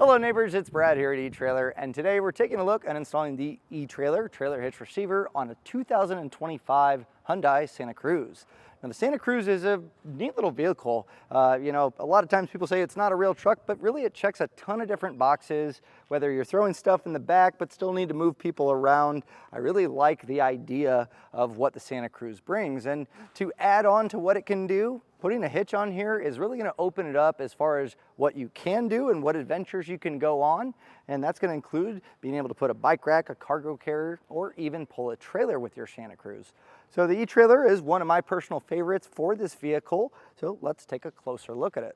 Hello neighbors, it's Brad here at eTrailer, and today we're taking a look at installing the eTrailer trailer hitch receiver on a 2025 Hyundai Santa Cruz. Now the Santa Cruz is a neat little vehicle. A lot of times people say it's not a real truck, but really it checks a ton of different boxes, whether you're throwing stuff in the back but still need to move people around. I really like the idea of what the Santa Cruz brings, and to add on to what it can do, putting a hitch on here is really going to open it up as far as what you can do and what adventures you can go on. And that's going to include being able to put a bike rack, a cargo carrier, or even pull a trailer with your Santa Cruz. So the eTrailer is one of my personal favorites for this vehicle. So let's take a closer look at it.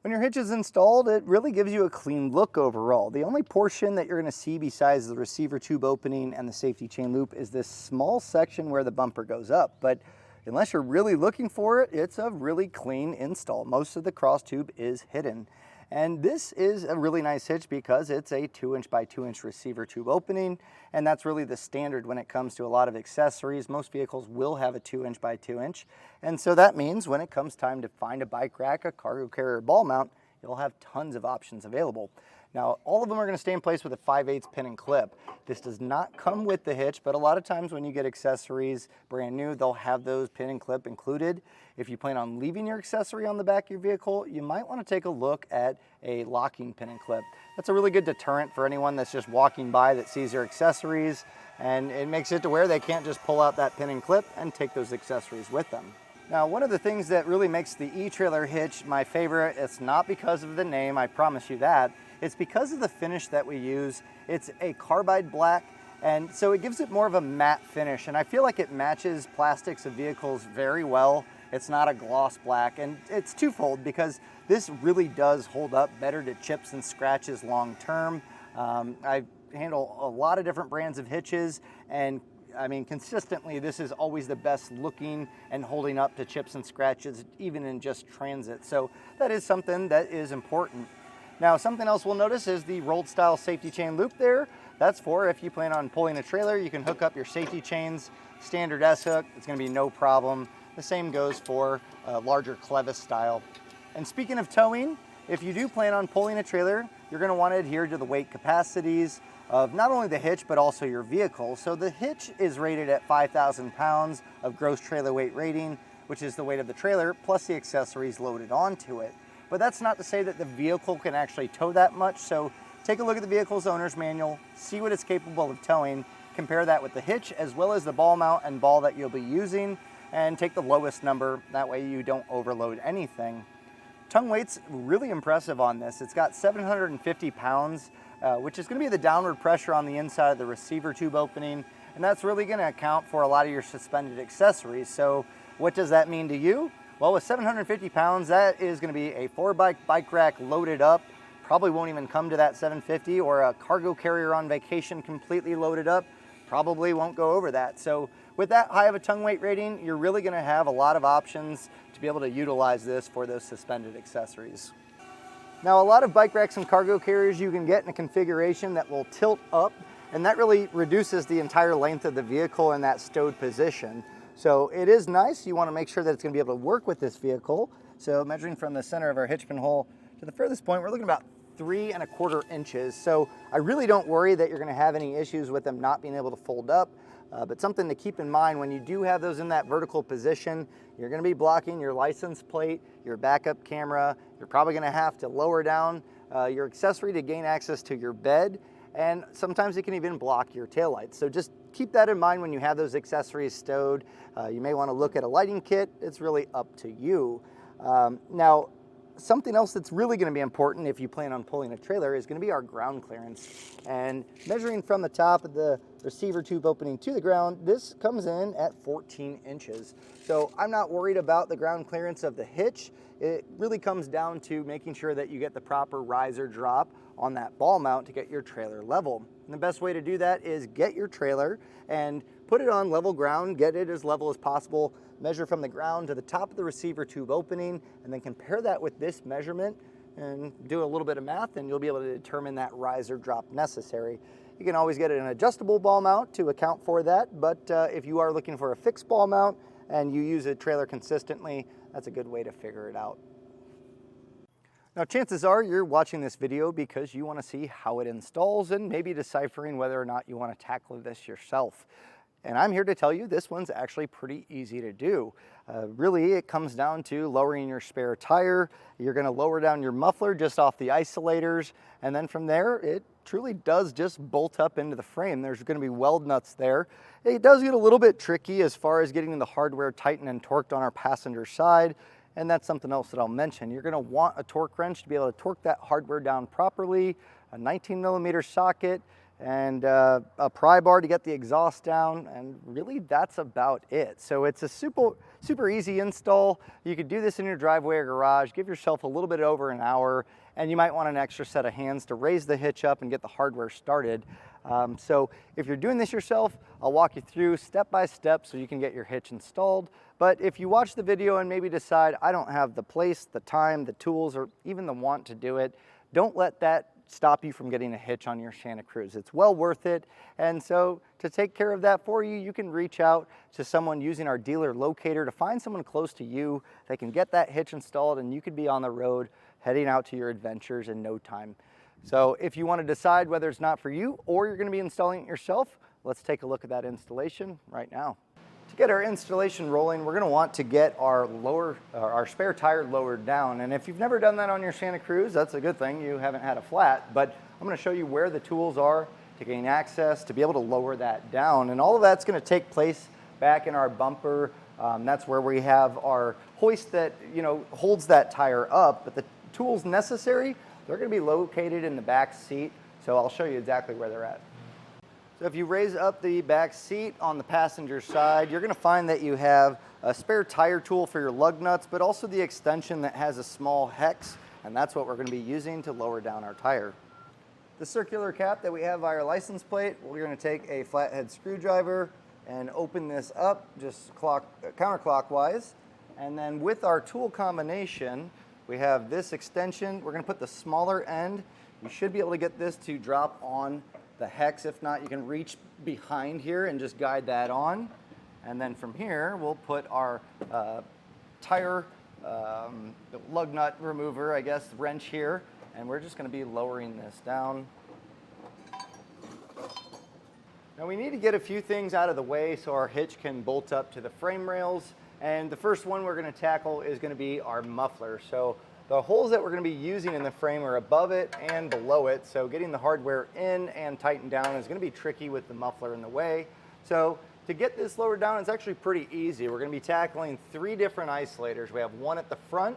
When your hitch is installed, it really gives you a clean look overall. The only portion that you're going to see besides the receiver tube opening and the safety chain loop is this small section where the bumper goes up. But unless you're really looking for it, it's a really clean install. Most of the cross tube is hidden. And this is a really nice hitch because it's a 2" by 2" receiver tube opening, and that's really the standard when it comes to a lot of accessories. Most vehicles will have a 2" by 2", and so that means when it comes time to find a bike rack, a cargo carrier, ball mount, you'll have tons of options available. Now, all of them are going to stay in place with a 5/8 pin and clip. This does not come with the hitch, but a lot of times when you get accessories brand new, they'll have those pin and clip included. If you plan on leaving your accessory on the back of your vehicle, you might want to take a look at a locking pin and clip. That's a really good deterrent for anyone that's just walking by that sees your accessories, and it makes it to where they can't just pull out that pin and clip and take those accessories with them. Now, one of the things that really makes the eTrailer hitch my favorite, it's not because of the name, I promise you that. It's because of the finish that we use. It's a carbide black, and so it gives it more of a matte finish, and I feel like it matches plastics of vehicles very well. It's not a gloss black, and it's twofold because this really does hold up better to chips and scratches long term. I handle a lot of different brands of hitches, and I mean, consistently, this is always the best looking and holding up to chips and scratches, even in just transit. So that is something that is important. Now, something else we'll notice is the rolled style safety chain loop there. That's for if you plan on pulling a trailer, you can hook up your safety chains, standard S-hook, it's gonna be no problem. The same goes for a larger clevis style. And speaking of towing, if you do plan on pulling a trailer, you're gonna wanna adhere to the weight capacities of not only the hitch, but also your vehicle. So the hitch is rated at 5,000 pounds of gross trailer weight rating, which is the weight of the trailer, plus the accessories loaded onto it. But that's not to say that the vehicle can actually tow that much, so take a look at the vehicle's owner's manual, see what it's capable of towing, compare that with the hitch as well as the ball mount and ball that you'll be using, and take the lowest number, that way you don't overload anything. Tongue weight's really impressive on this. It's got 750 pounds, which is going to be the downward pressure on the inside of the receiver tube opening, and that's really going to account for a lot of your suspended accessories. So what does that mean to you? Well, with 750 pounds, that is going to be a 4-bike rack loaded up. Probably won't even come to that 750, or a cargo carrier on vacation completely loaded up. Probably won't go over that. So with that high of a tongue weight rating, you're really going to have a lot of options to be able to utilize this for those suspended accessories. Now, a lot of bike racks and cargo carriers you can get in a configuration that will tilt up, and that really reduces the entire length of the vehicle in that stowed position. So it is nice. You want to make sure that it's going to be able to work with this vehicle. So measuring from the center of our hitch pin hole to the furthest point, we're looking about 3¼ inches. So I really don't worry that you're going to have any issues with them not being able to fold up. But something to keep in mind when you do have those in that vertical position, you're going to be blocking your license plate, your backup camera. You're probably going to have to lower down your accessory to gain access to your bed, and sometimes it can even block your taillights. So just keep that in mind when you have those accessories stowed. You may want to look at a lighting kit. It's really up to you. Now, something else that's really going to be important if you plan on pulling a trailer is going to be our ground clearance. And measuring from the top of the receiver tube opening to the ground, this comes in at 14 inches. So I'm not worried about the ground clearance of the hitch. It really comes down to making sure that you get the proper riser drop on that ball mount to get your trailer level. And the best way to do that is get your trailer and put it on level ground, get it as level as possible, measure from the ground to the top of the receiver tube opening, and then compare that with this measurement and do a little bit of math, and you'll be able to determine that riser drop necessary. You can always get an adjustable ball mount to account for that, but if you are looking for a fixed ball mount and you use a trailer consistently, that's a good way to figure it out. Now, chances are you're watching this video because you want to see how it installs and maybe deciphering whether or not you want to tackle this yourself. And I'm here to tell you this one's actually pretty easy to do. Really, it comes down to lowering your spare tire. You're going to lower down your muffler just off the isolators, and then from there, it truly does just bolt up into the frame. There's going to be weld nuts there. It does get a little bit tricky as far as getting the hardware tightened and torqued on our passenger side. And that's something else that I'll mention. You're gonna want a torque wrench to be able to torque that hardware down properly, a 19mm socket, and a pry bar to get the exhaust down, and really that's about it. So it's a super easy install. You could do this in your driveway or garage, give yourself a little bit over an hour, and you might want an extra set of hands to raise the hitch up and get the hardware started. So if you're doing this yourself, I'll walk you through step by step so you can get your hitch installed. But if you watch the video and maybe decide, I don't have the place, the time, the tools, or even the want to do it, don't let that stop you from getting a hitch on your Santa Cruz. It's well worth it. And so to take care of that for you, you can reach out to someone using our dealer locator to find someone close to you that can get that hitch installed, and you could be on the road heading out to your adventures in no time. So if you want to decide whether it's not for you or you're going to be installing it yourself, let's take a look at that installation right now. To get our installation rolling, we're going to want to get our spare tire lowered down. And if you've never done that on your Santa Cruz, that's a good thing. You haven't had a flat, but I'm going to show you where the tools are to gain access to be able to lower that down. And all of that's going to take place back in our bumper. That's where we have our hoist that holds that tire up, but the tools necessary, they're going to be located in the back seat, so I'll show you exactly where they're at. So if you raise up the back seat on the passenger side, you're going to find that you have a spare tire tool for your lug nuts, but also the extension that has a small hex, and that's what we're going to be using to lower down our tire. The circular cap that we have by our license plate, we're going to take a flathead screwdriver and open this up just counterclockwise, and then with our tool combination, we have this extension. We're going to put the smaller end. You should be able to get this to drop on the hex. If not, you can reach behind here and just guide that on. And then from here, we'll put our tire lug nut remover, I guess, wrench here. And we're just going to be lowering this down. Now we need to get a few things out of the way so our hitch can bolt up to the frame rails. And the first one we're going to tackle is going to be our muffler. So the holes that we're going to be using in the frame are above it and below it. So getting the hardware in and tightened down is going to be tricky with the muffler in the way. So to get this lowered down, it's actually pretty easy. We're going to be tackling 3 different isolators. We have one at the front,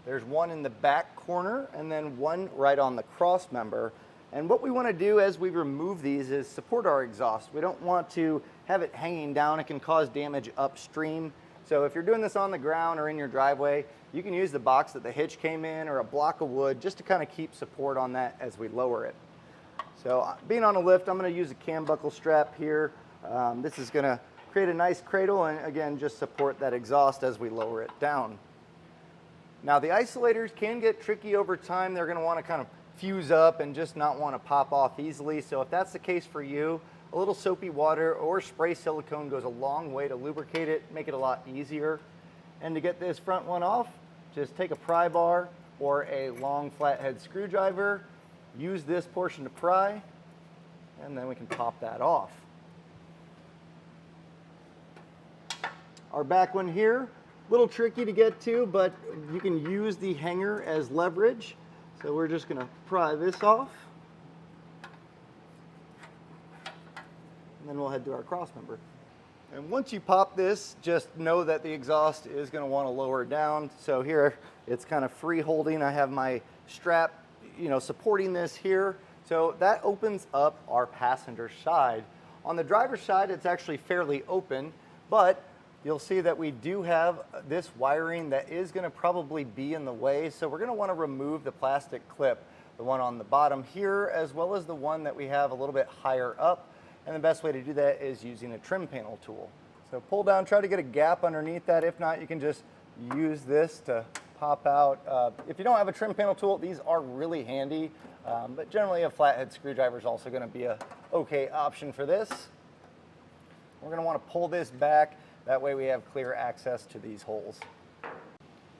there's one in the back corner, and then one right on the cross member. And what we want to do as we remove these is support our exhaust. We don't want to have it hanging down. It can cause damage upstream. So if you're doing this on the ground or in your driveway, you can use the box that the hitch came in or a block of wood just to kind of keep support on that as we lower it. So being on a lift, I'm going to use a cam buckle strap here. This is going to create a nice cradle and again just support that exhaust as we lower it down. Now the isolators can get tricky over time. They're going to want to kind of fuse up and just not want to pop off easily. So if that's the case for you, a little soapy water or spray silicone goes a long way to lubricate it, make it a lot easier. And to get this front one off, just take a pry bar or a long flathead screwdriver, use this portion to pry, and then we can pop that off. Our back one here, a little tricky to get to, but you can use the hanger as leverage. So we're just going to pry this off. And then we'll head to our cross member. And once you pop this, just know that the exhaust is going to want to lower down. So here it's kind of free holding. I have my strap, supporting this here. So that opens up our passenger side. On the driver's side, it's actually fairly open, but you'll see that we do have this wiring that is going to probably be in the way. So we're going to want to remove the plastic clip, the one on the bottom here, as well as the one that we have a little bit higher up. And the best way to do that is using a trim panel tool. So pull down, try to get a gap underneath that. If not, you can just use this to pop out. If you don't have a trim panel tool, these are really handy, but generally a flathead screwdriver is also going to be a okay option for this. We're going to want to pull this back. That way we have clear access to these holes.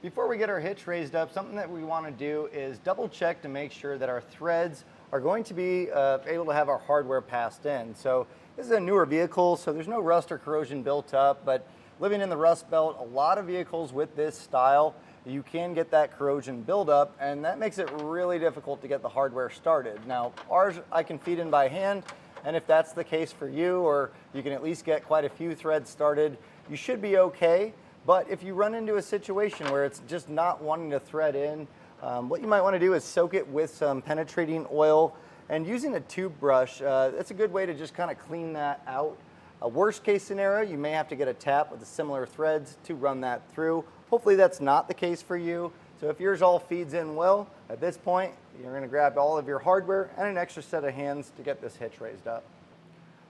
Before we get our hitch raised up, something that we want to do is double check to make sure that our threads are going to be able to have our hardware passed in. So this is a newer vehicle, so there's no rust or corrosion built up, but living in the Rust Belt, a lot of vehicles with this style, you can get that corrosion buildup, and that makes it really difficult to get the hardware started. Now, ours I can feed in by hand, and if that's the case for you, or you can at least get quite a few threads started, you should be okay. But if you run into a situation where it's just not wanting to thread in, what you might want to do is soak it with some penetrating oil, and using a tube brush, that's a good way to just kind of clean that out. A worst case scenario, you may have to get a tap with the similar threads to run that through. Hopefully that's not the case for you. So if yours all feeds in well, at this point, you're going to grab all of your hardware and an extra set of hands to get this hitch raised up.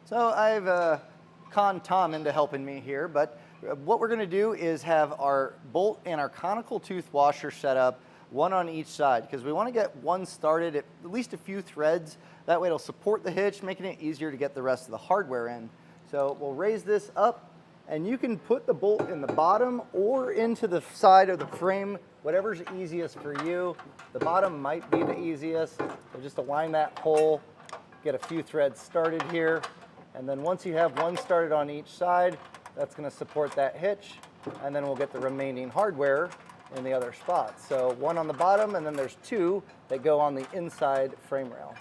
So I've conned Tom into helping me here, but what we're going to do is have our bolt and our conical tooth washer set up, one on each side, because we want to get one started at least a few threads. That way it'll support the hitch, making it easier to get the rest of the hardware in. So we'll raise this up, and you can put the bolt in the bottom or into the side of the frame, whatever's easiest for you. The bottom might be the easiest. So just align that hole, get a few threads started here, and then once you have one started on each side, that's going to support that hitch, and then we'll get the remaining hardware in the other spots. So one on the bottom, and then there's two that go on the inside frame rail.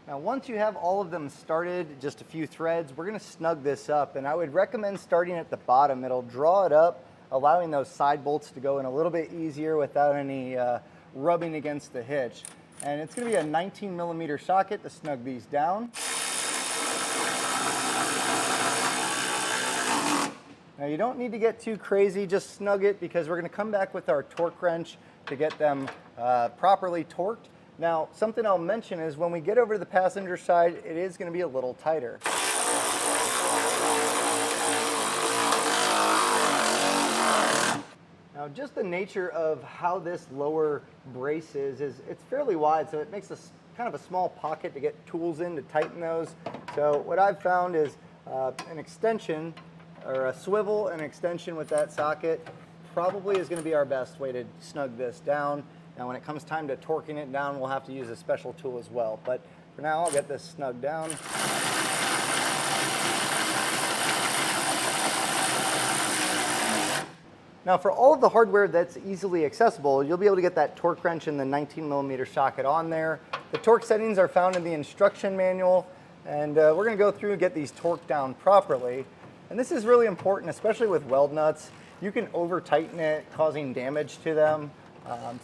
Now once you have all of them started, just a few threads, we're going to snug this up, and I would recommend starting at the bottom. It'll draw it up, allowing those side bolts to go in a little bit easier without any rubbing against the hitch. And it's going to be a 19mm socket to snug these down. Now you don't need to get too crazy, just snug it, because we're going to come back with our torque wrench to get them properly torqued. Now, something I'll mention is when we get over to the passenger side, it is going to be a little tighter. Now, just the nature of how this lower brace is it's fairly wide, so it makes a kind of a small pocket to get tools in to tighten those. So what I've found is an extension, or a swivel and extension with that socket, probably is going to be our best way to snug this down. Now when it comes time to torquing it down, we'll have to use a special tool as well. But for now, I'll get this snugged down. Now for all of the hardware that's easily accessible, you'll be able to get that torque wrench and the 19mm socket on there. The torque settings are found in the instruction manual, and we're going to go through and get these torqued down properly. And this is really important, especially with weld nuts. You can over tighten it, causing damage to them.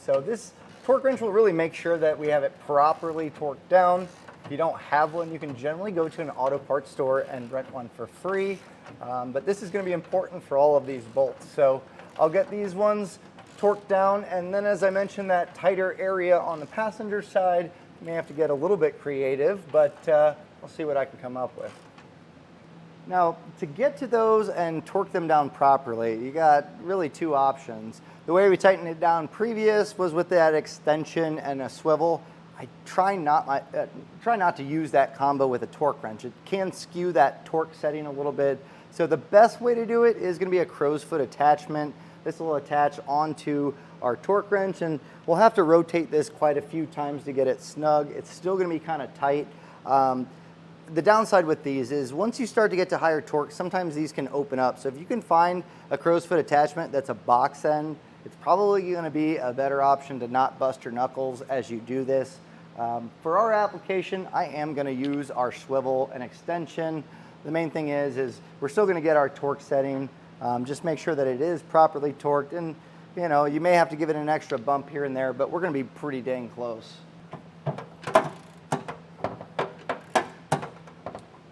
So this torque wrench will really make sure that we have it properly torqued down. If you don't have one, you can generally go to an auto parts store and rent one for free. But this is going to be important for all of these bolts. So I'll get these ones torqued down, and then as I mentioned, that tighter area on the passenger side, you may have to get a little bit creative, but I'll see what I can come up with. Now, to get to those and torque them down properly, you got really two options. The way we tightened it down previous was with that extension and a swivel. I try not to use that combo with a torque wrench. It can skew that torque setting a little bit. So the best way to do it is going to be a crow's foot attachment. This will attach onto our torque wrench, and we'll have to rotate this quite a few times to get it snug. It's still going to be kind of tight. The downside with these is once you start to get to higher torque, sometimes these can open up. So if you can find a crow's foot attachment that's a box end, it's probably going to be a better option to not bust your knuckles as you do this. For our application, I am going to use our swivel and extension. The main thing is we're still going to get our torque setting. Just make sure that it is properly torqued, and you know, you may have to give it an extra bump here and there, but we're going to be pretty dang close.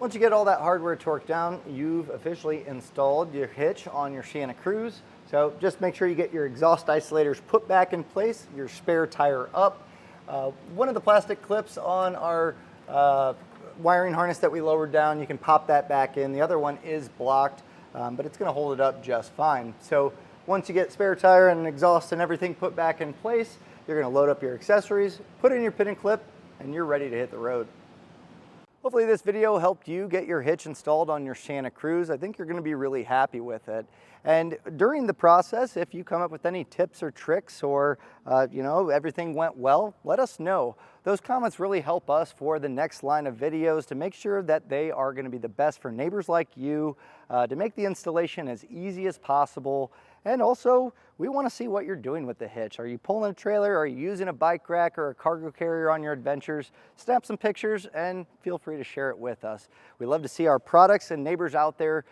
Once you get all that hardware torqued down, you've officially installed your hitch on your Santa Cruz. So just make sure you get your exhaust isolators put back in place, your spare tire up. One of the plastic clips on our wiring harness that we lowered down, you can pop that back in. The other one is blocked, but it's going to hold it up just fine. So once you get spare tire and exhaust and everything put back in place, you're going to load up your accessories, put in your pin and clip, and you're ready to hit the road. Hopefully this video helped you get your hitch installed on your Santa Cruz. I think you're going to be really happy with it. And during the process, if you come up with any tips or tricks or everything went well, let us know. Those comments really help us for the next line of videos to make sure that they are going to be the best for neighbors like you, to make the installation as easy as possible. And also, we want to see what you're doing with the hitch. Are you pulling a trailer? Are you using a bike rack or a cargo carrier on your adventures? Snap some pictures and feel free to share it with us. We love to see our products and neighbors out there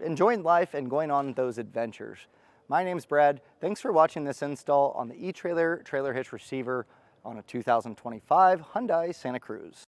enjoying life and going on those adventures. My name's Brad. Thanks for watching this install on the eTrailer trailer hitch receiver on a 2025 Hyundai Santa Cruz.